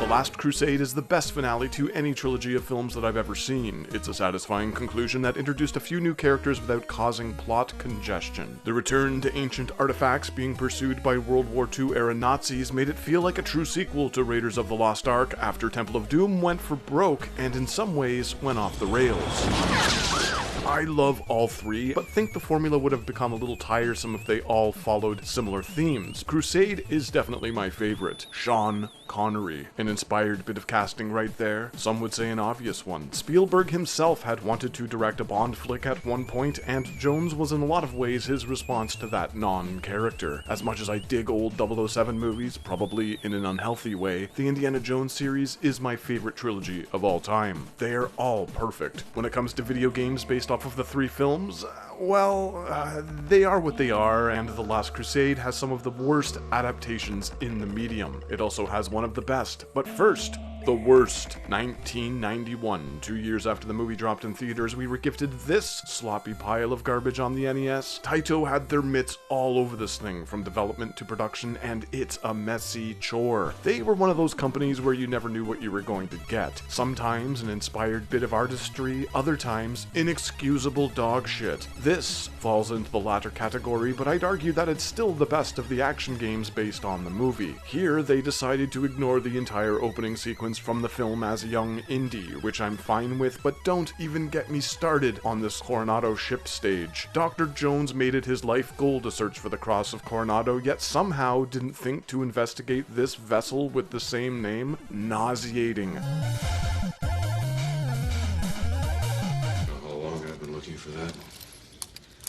Last Crusade is the best finale to any trilogy of films that I've ever seen. It's a satisfying conclusion that introduced a few new characters without causing plot congestion. The return to ancient artifacts being pursued by World War II era Nazis made it feel like a true sequel to Raiders of the Lost Ark after Temple of Doom went for broke and in some ways went off the rails. I love all three, but think the formula would have become a little tiresome if they all followed similar themes. Crusade is definitely my favorite. Sean Connery, an inspired bit of casting right there. Some would say an obvious one. Spielberg himself had wanted to direct a Bond flick at one point, and Jones was in a lot of ways his response to that non-character. As much as I dig old 007 movies, probably in an unhealthy way, the Indiana Jones series is my favorite trilogy of all time. They're all perfect. When it comes to video games based off of the three films, they are what they are, and The Last Crusade has some of the worst adaptations in the medium. It also has one of the best. But first, the worst. 1991, 2 years after the movie dropped in theaters, we were gifted this sloppy pile of garbage on the NES. Taito had their mitts all over this thing, from development to production, and it's a messy chore. They were one of those companies where you never knew what you were going to get. Sometimes an inspired bit of artistry, other times inexcusable dog shit. This falls into the latter category, but I'd argue that it's still the best of the action games based on the movie. Here, they decided to ignore the entire opening sequence from the film as a young indie, which I'm fine with, but don't even get me started on this Coronado ship stage. Dr. Jones made it his life goal to search for the Cross of Coronado, yet somehow didn't think to investigate this vessel with the same name. Nauseating. How long I've been looking for that?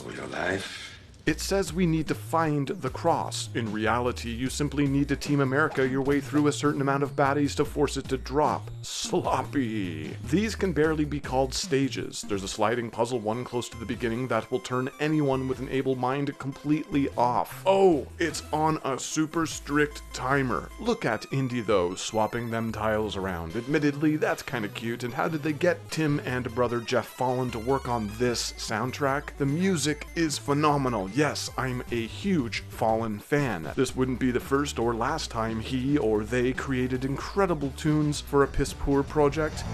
All your life? It says we need to find the cross. In reality, you simply need to Team America your way through a certain amount of baddies to force it to drop. Sloppy. These can barely be called stages. There's a sliding puzzle one close to the beginning that will turn anyone with an able mind completely off. Oh, it's on a super strict timer. Look at Indy though, swapping them tiles around. Admittedly, that's kinda cute, and how did they get Tim and brother Jeff Fallon to work on this soundtrack? The music is phenomenal. Yes, I'm a huge Fallen fan. This wouldn't be the first or last time he or they created incredible tunes for a piss-poor project.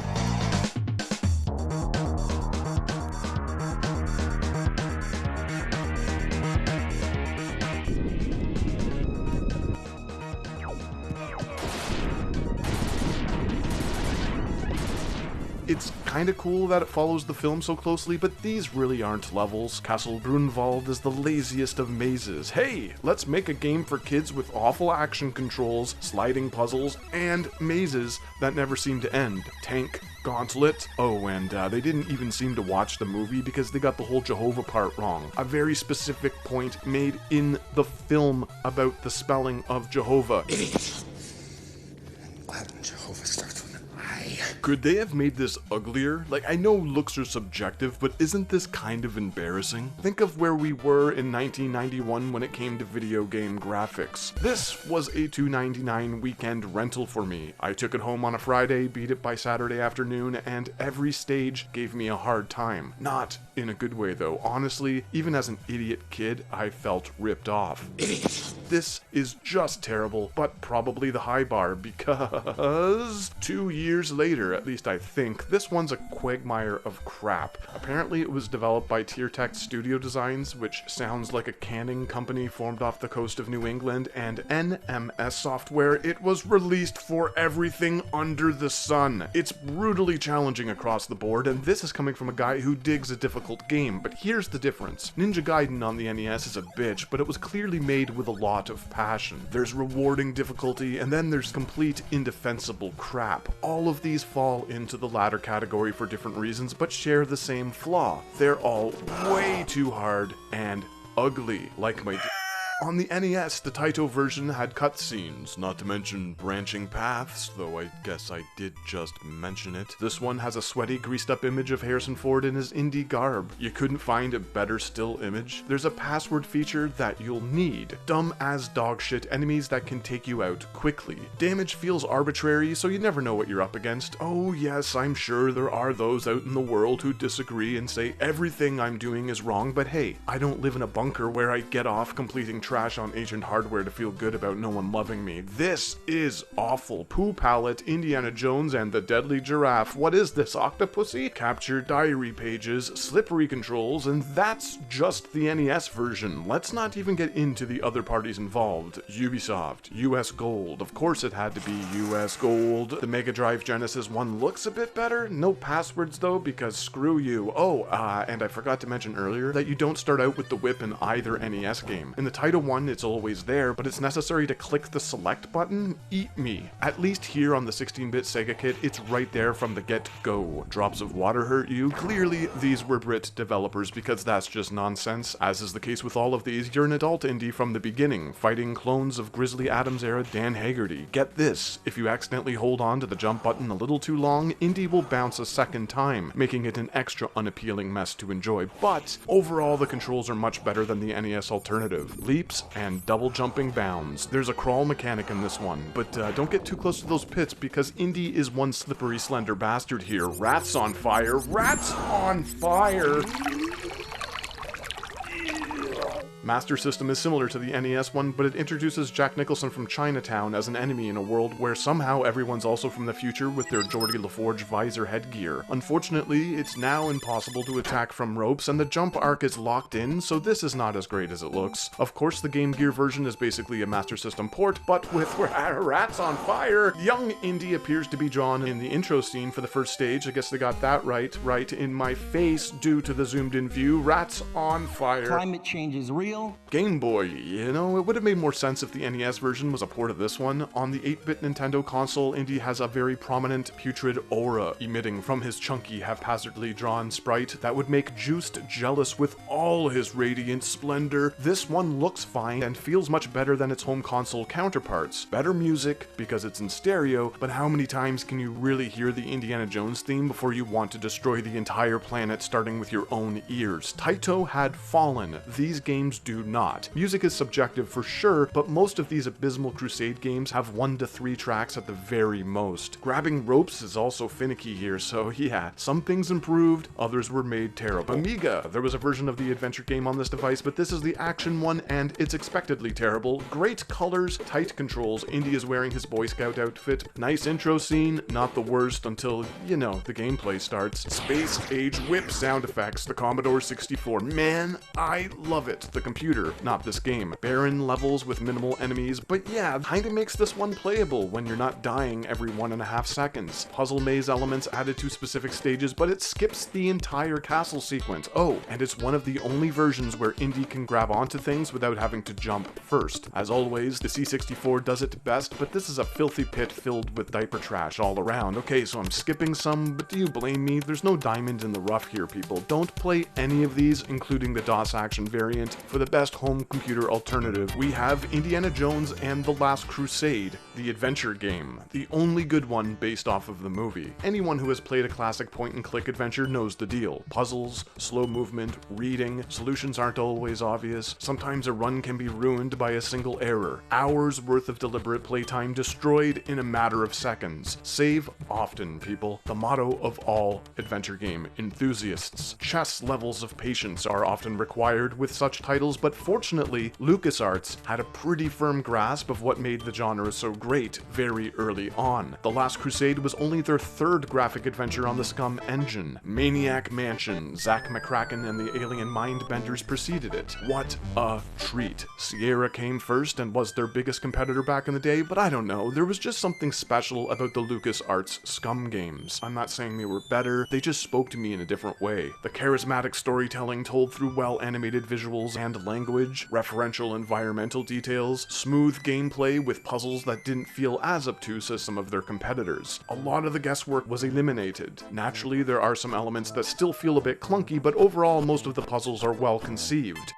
It's kinda cool that it follows the film so closely, but these really aren't levels. Castle Grunwald is the laziest of mazes. Hey, let's make a game for kids with awful action controls, sliding puzzles, and mazes that never seem to end. Tank Gauntlet. Oh, and they didn't even seem to watch the movie because they got the whole Jehovah part wrong. A very specific point made in the film about the spelling of Jehovah. Idiot! Latin Jehovah starts with an I. Could they have made this uglier? Like, I know looks are subjective, but isn't this kind of embarrassing? Think of where we were in 1991 when it came to video game graphics. This was a $2.99 weekend rental for me. I took it home on a Friday, beat it by Saturday afternoon, and every stage gave me a hard time. Not in a good way though. Honestly, even as an idiot kid, I felt ripped off. Idiot! This is just terrible, but probably the high bar because 2 years later, at least I think, this one's a quagmire of crap. Apparently it was developed by TierTech Studio Designs, which sounds like a canning company formed off the coast of New England, and NMS Software. It was released for everything under the sun. It's brutally challenging across the board, and this is coming from a guy who digs a difficult game, but here's the difference. Ninja Gaiden on the NES is a bitch, but it was clearly made with a lot of passion. There's rewarding difficulty, and then there's complete indefensible crap. All of these fall into the latter category for different reasons, but share the same flaw. They're all way too hard and ugly, like my On the NES, the Taito version had cutscenes, not to mention branching paths, though I guess I did just mention it. This one has a sweaty, greased-up image of Harrison Ford in his indie garb. You couldn't find a better still image. There's a password feature that you'll need. Dumb as dog shit enemies that can take you out quickly. Damage feels arbitrary, so you never know what you're up against. Oh yes, I'm sure there are those out in the world who disagree and say everything I'm doing is wrong, but hey, I don't live in a bunker where I get off completing trash on ancient hardware to feel good about no one loving me. This is awful. Pooh Palette, Indiana Jones, and the Deadly Giraffe. What is this, Octopussy? Capture diary pages, slippery controls, and that's just the NES version. Let's not even get into the other parties involved. Ubisoft, US Gold. Of course it had to be US Gold. The Mega Drive Genesis one looks a bit better. No passwords though, because screw you. Oh, and I forgot to mention earlier that you don't start out with the whip in either NES game. In the title one, it's always there, but it's necessary to click the select button. Eat me. At least here on the 16-bit Sega kit, it's right there from the get-go. Drops of water hurt you? Clearly, these were Brit developers because that's just nonsense. As is the case with all of these, you're an adult indie from the beginning, fighting clones of Grizzly Adams-era Dan Haggerty. Get this, if you accidentally hold on to the jump button a little too long, Indy will bounce a second time, making it an extra unappealing mess to enjoy, but overall the controls are much better than the NES alternative. Leaps and double jumping bounds. There's a crawl mechanic in this one, but don't get too close to those pits because Indy is one slippery slender bastard here. Rats on fire! Rats on fire! Master System is similar to the NES one, but it introduces Jack Nicholson from Chinatown as an enemy in a world where somehow everyone's also from the future with their Geordie LaForge visor headgear. Unfortunately, it's now impossible to attack from ropes, and the jump arc is locked in, so this is not as great as it looks. Of course, the Game Gear version is basically a Master System port, but with rats on fire! Young Indy appears to be drawn in the intro scene for the first stage. I guess they got that right in my face due to the zoomed-in view. Rats on fire. Climate change is real. Game Boy, you know, it would have made more sense if the NES version was a port of this one. On the 8-bit Nintendo console, Indy has a very prominent putrid aura emitting from his chunky, haphazardly drawn sprite that would make Juiced jealous with all his radiant splendor. This one looks fine and feels much better than its home console counterparts. Better music, because it's in stereo, but how many times can you really hear the Indiana Jones theme before you want to destroy the entire planet starting with your own ears? Taito had fallen. These games do not. Music is subjective for sure, but most of these abysmal Crusade games have 1 to 3 tracks at the very most. Grabbing ropes is also finicky here, so yeah, some things improved, others were made terrible. Amiga, there was a version of the adventure game on this device, but this is the action one, and it's expectedly terrible. Great colors, tight controls, Indy is wearing his Boy Scout outfit, nice intro scene, not the worst until, you know, the gameplay starts. Space Age whip sound effects, the Commodore 64, man, I love it. The computer, not this game. Barren levels with minimal enemies, but yeah, kinda makes this one playable when you're not dying every 1.5 seconds. Puzzle maze elements added to specific stages, but it skips the entire castle sequence. Oh, and it's one of the only versions where Indy can grab onto things without having to jump first. As always, the C64 does it best, but this is a filthy pit filled with diaper trash all around. Okay, so I'm skipping some, but do you blame me? There's no diamond in the rough here, people. Don't play any of these, including the DOS Action variant. For the best home computer alternative, we have Indiana Jones and the Last Crusade, the adventure game, the only good one based off of the movie. Anyone who has played a classic point-and-click adventure knows the deal. Puzzles, slow movement, reading, solutions aren't always obvious, sometimes a run can be ruined by a single error. Hours worth of deliberate playtime destroyed in a matter of seconds. Save often, people. The motto of all adventure game enthusiasts. Chess levels of patience are often required with such titles, but fortunately, LucasArts had a pretty firm grasp of what made the genre so great very early on. The Last Crusade was only their 3rd graphic adventure on the SCUM engine. Maniac Mansion, Zack McCracken and the Alien Mindbenders preceded it. What a treat. Sierra came first and was their biggest competitor back in the day, but I don't know, there was just something special about the LucasArts SCUM games. I'm not saying they were better, they just spoke to me in a different way. The charismatic storytelling told through well-animated visuals and language, referential environmental details, smooth gameplay with puzzles that didn't feel as obtuse as some of their competitors. A lot of the guesswork was eliminated. Naturally, there are some elements that still feel a bit clunky, but overall most of the puzzles are well conceived.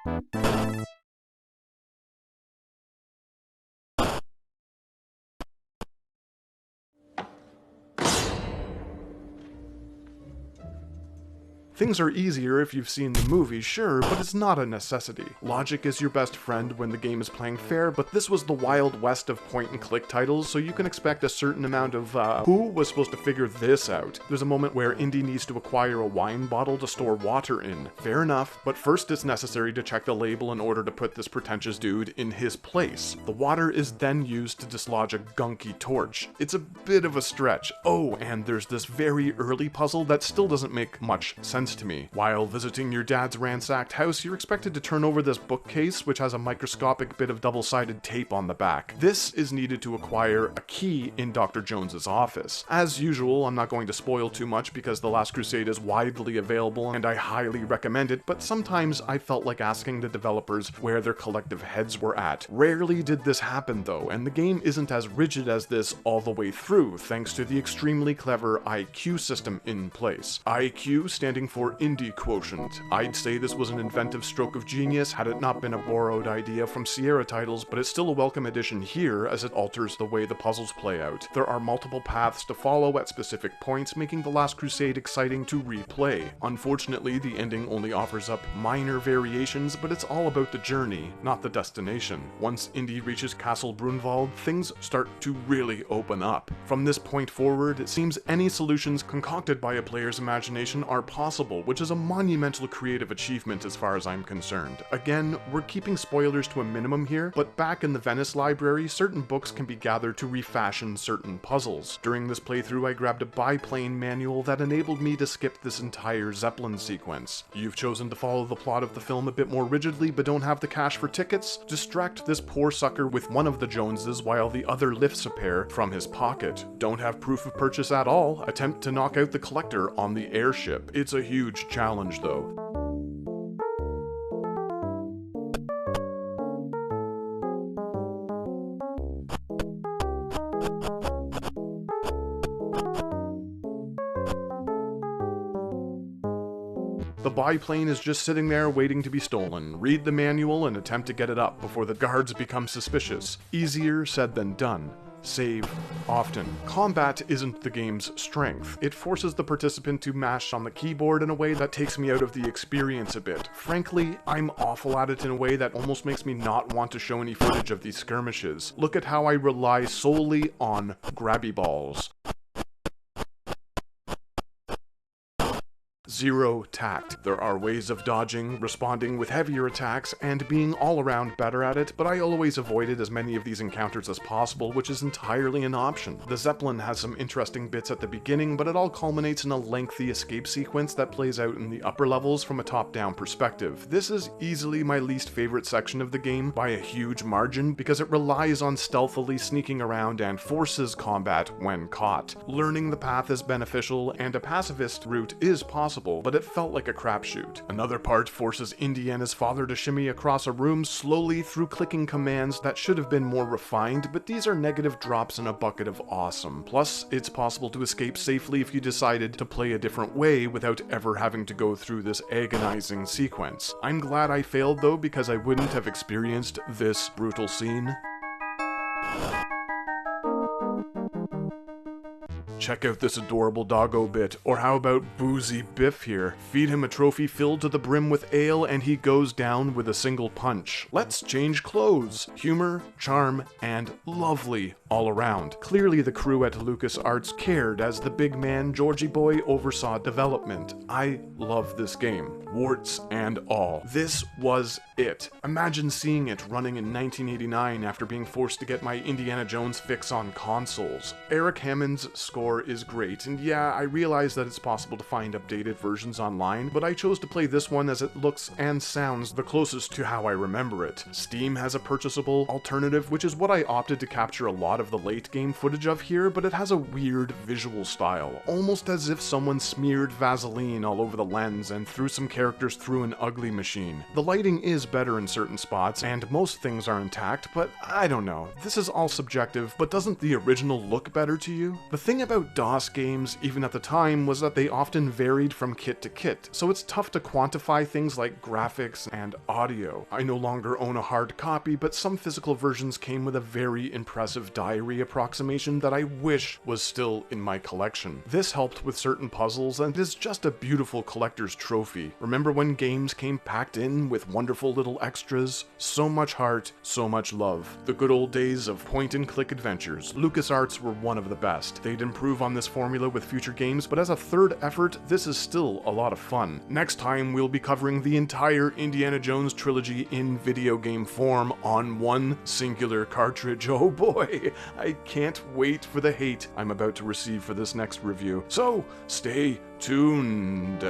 Things are easier if you've seen the movie, sure, but it's not a necessity. Logic is your best friend when the game is playing fair, but this was the Wild West of point-and-click titles, so you can expect a certain amount of, who was supposed to figure this out? There's a moment where Indy needs to acquire a wine bottle to store water in. Fair enough, but first it's necessary to check the label in order to put this pretentious dude in his place. The water is then used to dislodge a gunky torch. It's a bit of a stretch. Oh, and there's this very early puzzle that still doesn't make much sense to me. While visiting your dad's ransacked house, you're expected to turn over this bookcase, which has a microscopic bit of double-sided tape on the back. This is needed to acquire a key in Dr. Jones's office. As usual, I'm not going to spoil too much because The Last Crusade is widely available and I highly recommend it, but sometimes I felt like asking the developers where their collective heads were at. Rarely did this happen though, and the game isn't as rigid as this all the way through, thanks to the extremely clever IQ system in place. IQ standing for Indie Quotient. I'd say this was an inventive stroke of genius had it not been a borrowed idea from Sierra titles, but it's still a welcome addition here as it alters the way the puzzles play out. There are multiple paths to follow at specific points, making The Last Crusade exciting to replay. Unfortunately, the ending only offers up minor variations, but it's all about the journey, not the destination. Once Indy reaches Castle Brunwald, things start to really open up. From this point forward, it seems any solutions concocted by a player's imagination are possible, which is a monumental creative achievement as far as I'm concerned. Again, we're keeping spoilers to a minimum here, but back in the Venice library, certain books can be gathered to refashion certain puzzles. During this playthrough, I grabbed a biplane manual that enabled me to skip this entire Zeppelin sequence. You've chosen to follow the plot of the film a bit more rigidly, but don't have the cash for tickets? Distract this poor sucker with one of the Joneses while the other lifts a pair from his pocket. Don't have proof of purchase at all? Attempt to knock out the collector on the airship. It's a huge challenge though. The biplane is just sitting there waiting to be stolen. Read the manual and attempt to get it up before the guards become suspicious. Easier said than done. Save often. Combat isn't the game's strength. It forces the participant to mash on the keyboard in a way that takes me out of the experience a bit. Frankly, I'm awful at it in a way that almost makes me not want to show any footage of these skirmishes. Look at how I rely solely on grabby balls. Zero tact. There are ways of dodging, responding with heavier attacks, and being all around better at it, but I always avoided as many of these encounters as possible, which is entirely an option. The Zeppelin has some interesting bits at the beginning, but it all culminates in a lengthy escape sequence that plays out in the upper levels from a top-down perspective. This is easily my least favorite section of the game by a huge margin because it relies on stealthily sneaking around and forces combat when caught. Learning the path is beneficial, and a pacifist route is possible, but it felt like a crapshoot. Another part forces Indy and his father to shimmy across a room slowly through clicking commands that should have been more refined, but these are negative drops in a bucket of awesome. Plus, it's possible to escape safely if you decided to play a different way without ever having to go through this agonizing sequence. I'm glad I failed though, because I wouldn't have experienced this brutal scene. Check out this adorable doggo bit, or how about Boozy Biff here? Feed him a trophy filled to the brim with ale and he goes down with a single punch. Let's change clothes. Humor, charm, and lovely all around. Clearly the crew at LucasArts cared as the big man Georgie Boy oversaw development. I love this game, warts and all. This was it. Imagine seeing it running in 1989 after being forced to get my Indiana Jones fix on consoles. Eric Hammond's score is great, and yeah, I realize that it's possible to find updated versions online, but I chose to play this one as it looks and sounds the closest to how I remember it. Steam has a purchasable alternative, which is what I opted to capture a lot of the late game footage of here, but it has a weird visual style, almost as if someone smeared Vaseline all over the lens and threw some characters through an ugly machine. The lighting is better in certain spots, and most things are intact, but I don't know. This is all subjective, but doesn't the original look better to you? The thing about about DOS games, even at the time, was that they often varied from kit to kit, so it's tough to quantify things like graphics and audio. I no longer own a hard copy, but some physical versions came with a very impressive diary approximation that I wish was still in my collection. This helped with certain puzzles and is just a beautiful collector's trophy. Remember when games came packed in with wonderful little extras? So much heart, so much love. The good old days of point-and-click adventures. LucasArts were one of the best. They'd improve on this formula with future games, but as a third effort, this is still a lot of fun. Next time, we'll be covering the entire Indiana Jones trilogy in video game form on one singular cartridge. Oh boy, I can't wait for the hate I'm about to receive for this next review. So, stay tuned.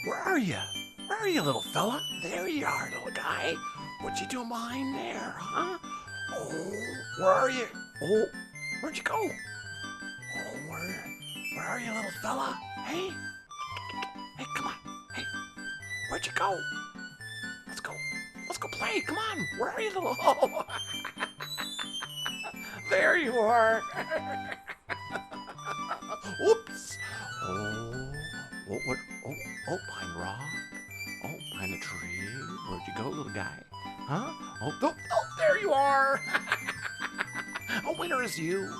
Where are you? Where are you, little fella? There you are, little guy. What you doing behind there, huh? Oh, where are you? Oh, where'd you go? Oh, where are you, little fella? Hey? Hey, come on. Hey, where'd you go? Let's go. Let's go play. Come on. Where are you, little... Oh. There you are. Oops. What? Oh, behind the rock. Oh, behind the tree. Where'd you go, little guy? Huh? Oh, there you are. A winner is you.